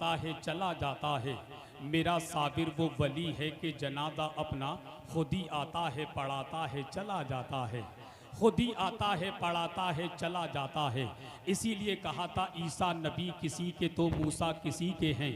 आता है चला जाता है। मेरा साबिर वो वली है कि जनाजा अपना खुद ही आता है पढ़ाता है चला जाता है। खुद ही आता है पढ़ाता है चला जाता है। इसीलिए कहा था ईसा नबी किसी के तो मूसा किसी के हैं।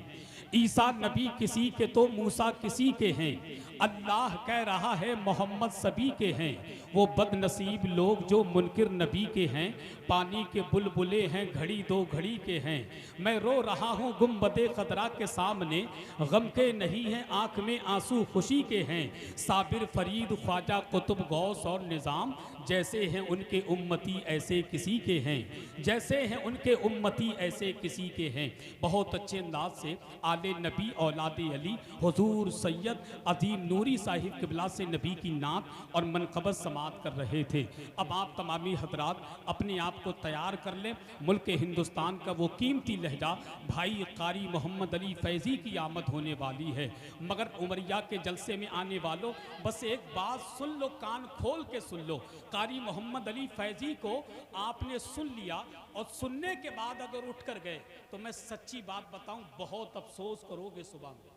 ईसा नबी किसी के तो मूसा किसी के हैं। अल्लाह कह रहा है मोहम्मद सभी के हैं। वो बदनसीब लोग जो मुनकिर नबी के हैं। पानी के बुलबुले हैं घड़ी दो घड़ी के हैं। मैं रो रहा हूँ गुम्बदे खदरा के सामने, गम के नहीं हैं आँख में आंसू खुशी के हैं। साबिर फरीद ख्वाजा कुतुब गौस और निज़ाम जैसे हैं उनके उम्मती ऐसे किसी के हैं। जैसे हैं उनके उम्मती ऐसे किसी के हैं। बहुत अच्छे अंदाज से आले नबी औलाद अली हुजूर सैयद अजीम नूरी साहिब किबला से नबी की नात और मनक़बत समात कर रहे थे। अब आप तमामी हजरात अपने आप को तैयार कर लें। मुल्क हिंदुस्तान का वो कीमती लहजा भाई कारी मोहम्मद अली फैज़ी की आमद होने वाली है। मगर उमरिया के जलसे में आने वालों बस एक बात सुन लो, कान खोल के सुन लो। कारी मोहम्मद अली फैज़ी को आपने सुन लिया और सुनने के बाद अगर उठ कर गए तो मैं सच्ची बात बताऊं बहुत अफसोस करोगे। सुबह में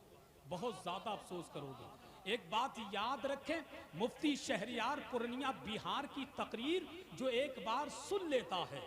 बहुत ज़्यादा अफसोस करोगे। एक बात याद रखें, मुफ्ती शहरियार पूर्णिया बिहार की तकरीर जो एक बार सुन लेता है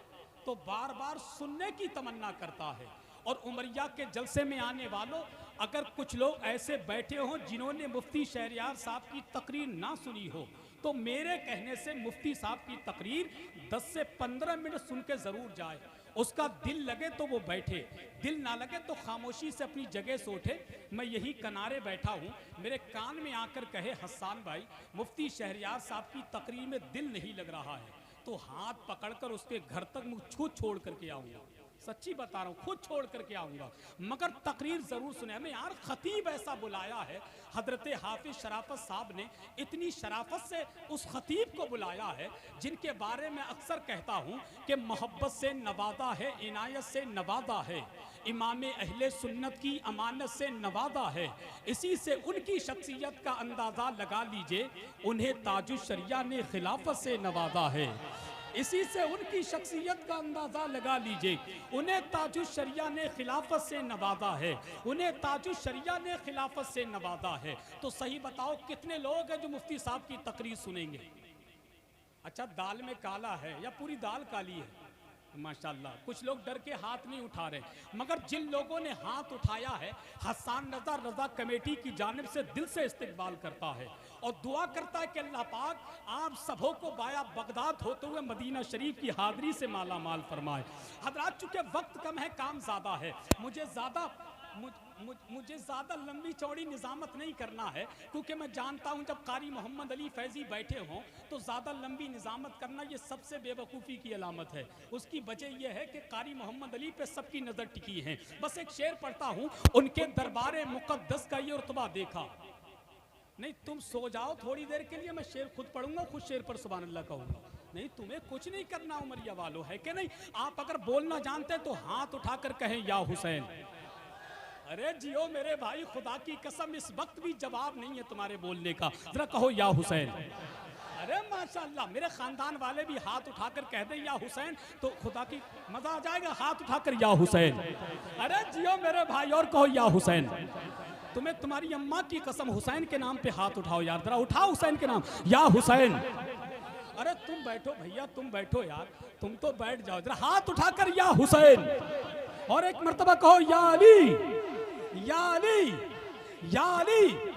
तो बार बार सुनने की तमन्ना करता है। और उमरिया के जलसे में आने वालों अगर कुछ लोग ऐसे बैठे हों जिन्होंने मुफ्ती शहरियार साहब की तकरीर ना सुनी हो तो मेरे कहने से मुफ्ती साहब की तकरीर 10 से 15 मिनट सुन के ज़रूर जाए। उसका दिल लगे तो वो बैठे, दिल ना लगे तो खामोशी से अपनी जगह से उठे। मैं यही किनारे बैठा हूँ, मेरे कान में आकर कहे हसन भाई मुफ्ती शहरियार साहब की तकरीर में दिल नहीं लग रहा है तो हाथ पकड़कर उसके घर तक खुद छोड़ करके आऊँगा। सच्ची बता रहा हूँ, खुद छोड़ करके आऊँगा मगर तकरीर ज़रूर सुने। हमें यार खतीब ऐसा बुलाया है, हजरत हाफिज शराफत साहब ने इतनी शराफत से उस खतीब को बुलाया है जिनके बारे में अक्सर कहता हूँ कि मोहब्बत से नवादा है, इनायत से नवादा है, इमाम अहले सुन्नत की अमानत से नवादा है। इसी से उनकी शख्सियत का अंदाज़ा लगा लीजिए, उन्हें ताजुश शरिया ने खिलाफत से नवादा है। इसी से उनकी शख्सियत का अंदाज़ा लगा लीजिए, उन्हें ताजुश शरिया ने खिलाफत से नवाजा है, उन्हें ताजुश शरिया ने खिलाफत से नवाजा है। तो सही बताओ कितने लोग हैं जो मुफ्ती साहब की तकरीर सुनेंगे? अच्छा दाल में काला है या पूरी दाल काली है? माशाल्लाह कुछ लोग डर के हाथ नहीं उठा रहे, मगर जिन लोगों ने हाथ उठाया है हसन रजा कमेटी की जानिब से दिल से इस्तकबाल करता है और दुआ करता है कि अल्लाह पाक आप सबों को बाया बगदाद होते हुए मदीना शरीफ की हाज़री से माला माल फरमाए। हजरात चूँकि वक्त कम है, काम ज़्यादा है, मुझे ज़्यादा लंबी चौड़ी निज़ामत नहीं करना है क्योंकि मैं जानता हूँ जब कारी मोहम्मद अली फैज़ी बैठे हों तो ज़्यादा लंबी निज़ामत करना ये सबसे बेवकूफ़ी की अलामत है। उसकी वजह यह है कि कारी मोहम्मद अली पे सबकी नज़र टिकी है। बस एक शेर पढ़ता हूँ, उनके दरबार मुक़द्दस का ये रुतबा देखा। नहीं तुम सो जाओ थोड़ी देर के लिए, मैं शेर खुद पढ़ूंगा, खुद शेर पर सुभान अल्लाह कहूँगा। नहीं तुम्हें कुछ नहीं करना उमरिया वालों, है कि नहीं? आप अगर बोलना जानते तो हाथ उठाकर कहें या हुसैन। अरे जियो मेरे भाई, खुदा की कसम इस वक्त भी जवाब नहीं है तुम्हारे बोलने का, जरा कहो या हुसैन। अरे माशाल्लाह मेरे खानदान वाले भी हाथ उठाकर कह दे या हुसैन तो खुदा की मजा आ जाएगा, हाथ उठाकर या हुसैन। अरे जियो मेरे भाई और कहो या हुसैन। तुम्हें तुम्हारी अम्मा की कसम हुसैन के नाम पे हाथ उठाओ यार, जरा उठाओ हुसैन के नाम, या हुसैन। अरे तुम बैठो भैया, तुम बैठो यार, तुम तो बैठ जाओ, जरा हाथ उठाकर या हुसैन। और एक मर्तबा कहो या अली, या अली, या अली।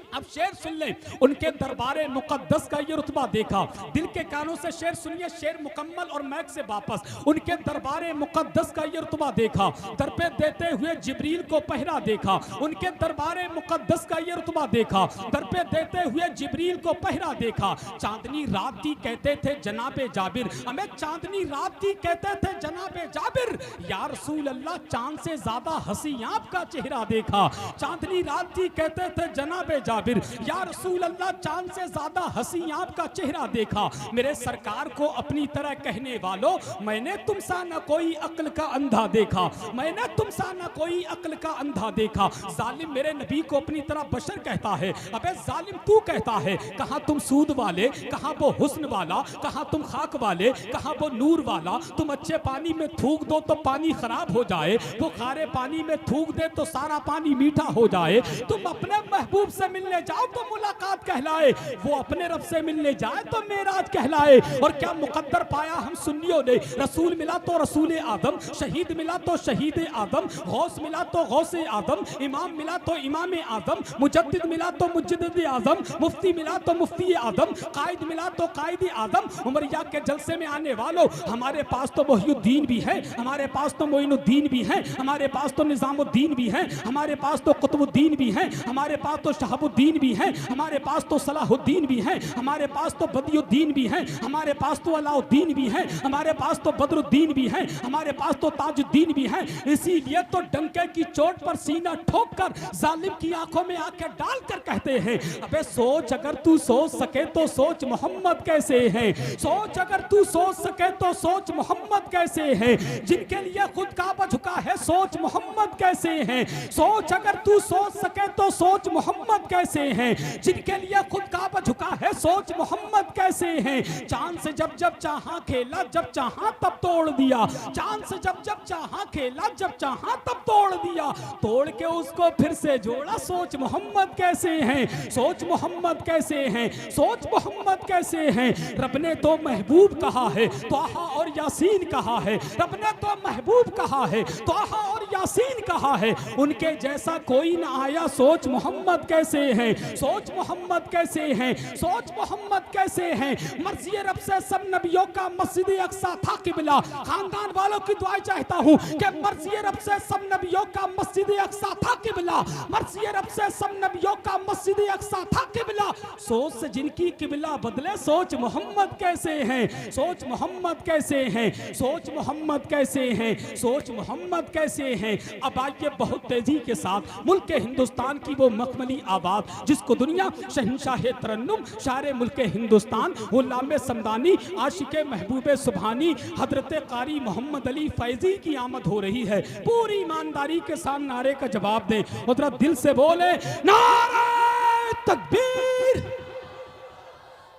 अब शेर सुन ले, उनके दरबारे मुकद्दस का ये रुतबा देखा। दिल के कानों से शेर सुनिए, शेर मुकम्मल और मैक से वापस। उनके दरबारे मुकद्दस का ये रुतबा देखा, दर पे देते हुए जिब्रील को पहरा देखा। उनके दरबारे मुकद्दस का ये रुतबा देखा, दर पे देते हुए जिब्रील को पहरा देखा। चांदनी रात थी कहते थे जनाबे जाबिर, हमें चांदनी रात थी कहते थे जनाबे जाबिर। या रसूल अल्लाह चांद से ज्यादा हंसी आपका चेहरा देखा। चांदनी रात थी कहते थे जनाबे जाबिर, जाबिर, या रसूल अल्लाह चांद से ज्यादा हंसी आपका चेहरा देखा। मेरे सरकार को अपनी तरह कहने वालों, मैंने तुमसा न कोई अक्ल का अंधा देखा, मैंने तुमसा न कोई अक्ल का अंधा देखा। जालिम मेरे नबी को अपनी तरह बशर कहता है। अबे जालिम तू कहता है, कहाँ तुम सूद वाले, कहाँ वो हुस्न वाला, कहाँ तुम खाक वाले, कहाँ वो नूर वाला। तुम अच्छे पानी में थूक दो तो पानी खराब हो जाए, वो खारे पानी में थूक दे तो सारा पानी मीठा हो जाए। तुम अपने महबूब से मिलने जाओ तो मुलाकात कहलाए, वो अपने रब से मिलने जाए तो मेराज कहलाए। और क्या मुकद्दर पाया हम सुन्नियों ने, रसूल मिला तो रसूल आदम, शहीद मिला तो शहीद आदम, गौस मिला तो गौस आदम, इमाम मिला तो इमाम आदम, मुजद्दिद मिला तो मुजद्दिद आदम, मुफ्ती मिला तो मुफ्ती आदम, कायद मिला तो कायद आदम। उमरिया के जलसे में आने वालों, हमारे पास तो मोहिउद्दीन भी है, हमारे पास तो मोइनुद्दीन भी है, हमारे पास तो निजामुद्दीन भी है, हमारे पास तो कुतुबुद्दीन भी है, हमारे पास तो शहाबुद्दीन भी है, हमारे पास तो सलाहुद्दीन भी है, हमारे पास तो बदियुद्दीन भी है, हमारे पास तो अलाउद्दीन भी है, हमारे पास तो बदरुद्दीन भी है, हमारे पास तो ताजुद्दीन भी है। इसीलिए तो डंके की चोट पर सीना ठोक कर जालिम की आंखों में आंखें डालकर कहते हैं, अबे सोच अगर तू सोच सके तो सोच मोहम्मद कैसे हैं, सोच अगर तू सोच सके तो सोच मोहम्मद कैसे हैं, जिनके लिए खुद काबा झुका है सोच मोहम्मद कैसे हैं। सोच अगर तू सोच सके तो सोच मोहम्मद कैसे हैं, जिनके लिए खुद काबा झुका है सोच मोहम्मद कैसे हैं। चांद से जब जब चाहा खेला, जब चाहा तब तोड़ दिया, चांद से जब जब चाहा खेला, जब चाहा तब तोड़ दिया, तोड़ के उसको फिर से जोड़ा। सोच मोहम्मद कैसे हैं, सोच मोहम्मद कैसे हैं, सोच मोहम्मद कैसे हैं। रब ने तो महबूब कहा है, तोहा और यासीन कहा है, रब ने तो महबूब कहा है, तोहा और यासीन कहा है, उनके जैसा कोई ना आया। सोच मोहम्मद कैसे हैं, सोच मोहम्मद कैसे हैं, सोच मोहम्मद कैसे हैं। मर्ज़ी रब से सब नबियों का मस्जिद अक्सा था किबला, खानदान वालों की दुआएं चाहता हूँ कि मर्ज़ी रब से सब नबियों का मस्जिद अक्सा था किबला, मर्ज़ी रब से सब नबियों का मस्जिद अक्सा था किबला। सोच से जिनकी किबला बदले, सोच मोहम्मद कैसे हैं, सोच मोहम्मद कैसे हैं, सोच मोहम्मद कैसे हैं, सोच मोहम्मद कैसे हैं। अब आइए बहुत तेजी के साथ मुल्क हिंदुस्तान की वो मखमली आवाज़, जिसको दुनिया शहंशाह तरन्नुम, शायर मुल्क हिंदुस्तान, गुलाम समदानी, आशिक महबूब सुभानी, हजरत कारी मोहम्मद अली फैजी की आमद हो रही है। पूरी ईमानदारी के साथ नारे का जवाब दें, उधर दिल से बोले नारे तकबीर।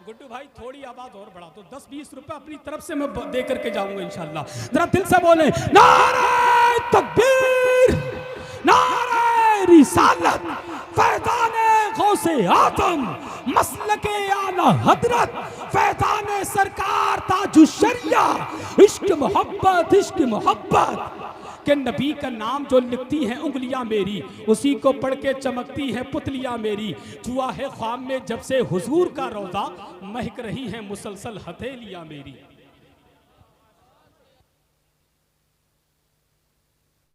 गुड्डू भाई थोड़ी आवाज और बढ़ा दो, 10-20 रुपए अपनी तरफ से मैं दे करके जाऊंगा इंशाल्लाह। जरा दिल से बोले नारे तकबीर, नारे रिसालत, फैज़ाने गौसे आदम, मसलके आला हजरत, फैज़ाने सरकार ताजुश शरिया, इश्क मोहब्बत, इश्क मोहब्बत के नबी का नाम जो लिखती हैं उंगलियां मेरी, उसी को पढ़ के चमकती हैं पुतलियां मेरी। छुआ है ख्वाब में जब से हुजूर का रोज़ा, महक रही है मुसलसल हथेलियां मेरी।